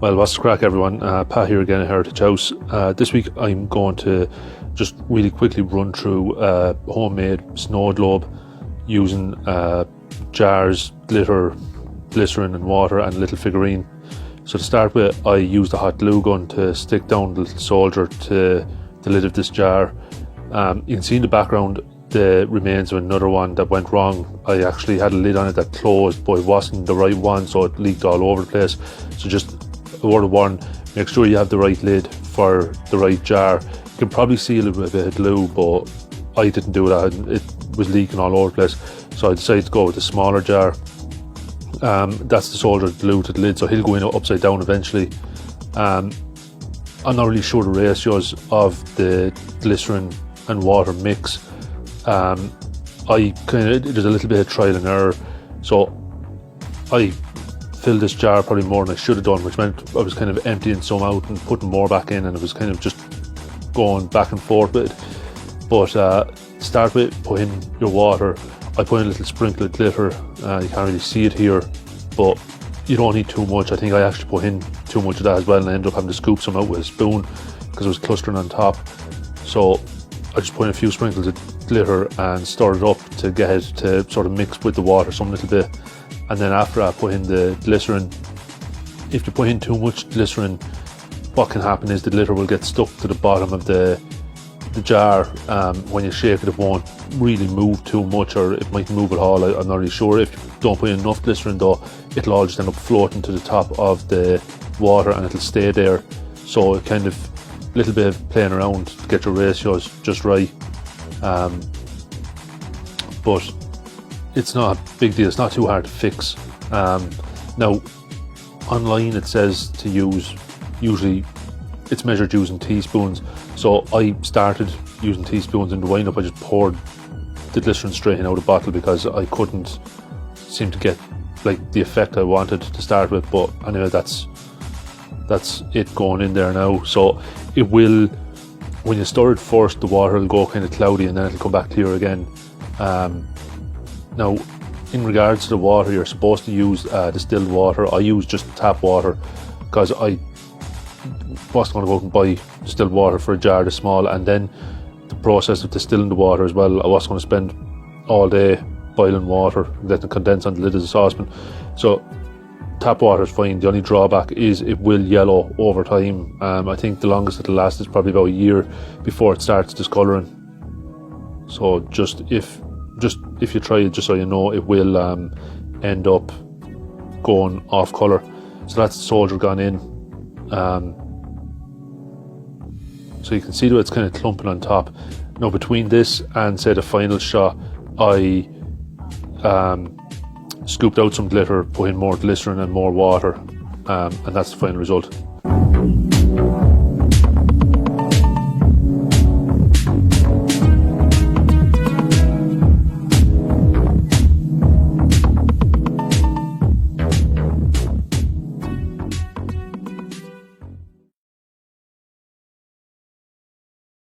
Well, what's the crack, everyone? Pat here again at Heritage House. This week I'm going to just really quickly run through a homemade snow globe using jars, glitter, glycerin and water and a little figurine. So to start with, I used a hot glue gun to stick down the little soldier to the lid of this jar. You can see in the background the remains of another one that went wrong. I actually had a lid on it that closed, but it wasn't the right one, so it leaked all over the place. So just a word of warning, make sure you have the right lid for the right jar. You can probably seal it with a bit of glue, but I didn't do that. It was leaking all over the place, so I decided to go with the smaller jar. That's the solder glue to the lid, so he'll go in upside down eventually. I'm not really sure the ratios of the glycerin and water mix. There's a little bit of trial and error, so I filled this jar probably more than I should have done, which meant I was kind of emptying some out and putting more back in, and it was kind of just going back and forth with it. But start with, put in your water. I put in a little sprinkle of glitter. You can't really see it here, but you don't need too much. I think I actually put in too much of that as well, and I ended up having to scoop some out with a spoon because it was clustering on top. So I just put in a few sprinkles of glitter and stirred it up to get it to sort of mix with the water some little bit. And then after I put in the glycerin. If you put in too much glycerin, what can happen is the glitter will get stuck to the bottom of the jar. When you shake it, it won't really move too much, or it might move at all. I'm not really sure. If you don't put in enough glycerin though, it'll all just end up floating to the top of the water and it'll stay there. So it kind of a little bit of playing around to get your ratios just right. But it's not a big deal. It's not too hard to fix. Now, online it says to use, usually it's measured using teaspoons. So I started using teaspoons in the wind up. I just poured the glycerin straight in out of the bottle because I couldn't seem to get like the effect I wanted to start with. But anyway, that's it going in there now. So it will, when you stir it first, the water will go kind of cloudy and then it'll come back clear again. Now, in regards to the water, you're supposed to use distilled water. I use just tap water because I wasn't going to go out and buy distilled water for a jar this small, and then the process of distilling the water as well. I wasn't going to spend all day boiling water, letting it condense on the lid of the saucepan. So tap water is fine. The only drawback is it will yellow over time. I think the longest it'll last is probably about a year before it starts discolouring. So just if you try it, just so you know, it will end up going off colour. So that's the soldier gone in. So you can see that it's kind of clumping on top. Now between this and say the final shot, I scooped out some glitter, put in more glycerin and more water, and that's the final result.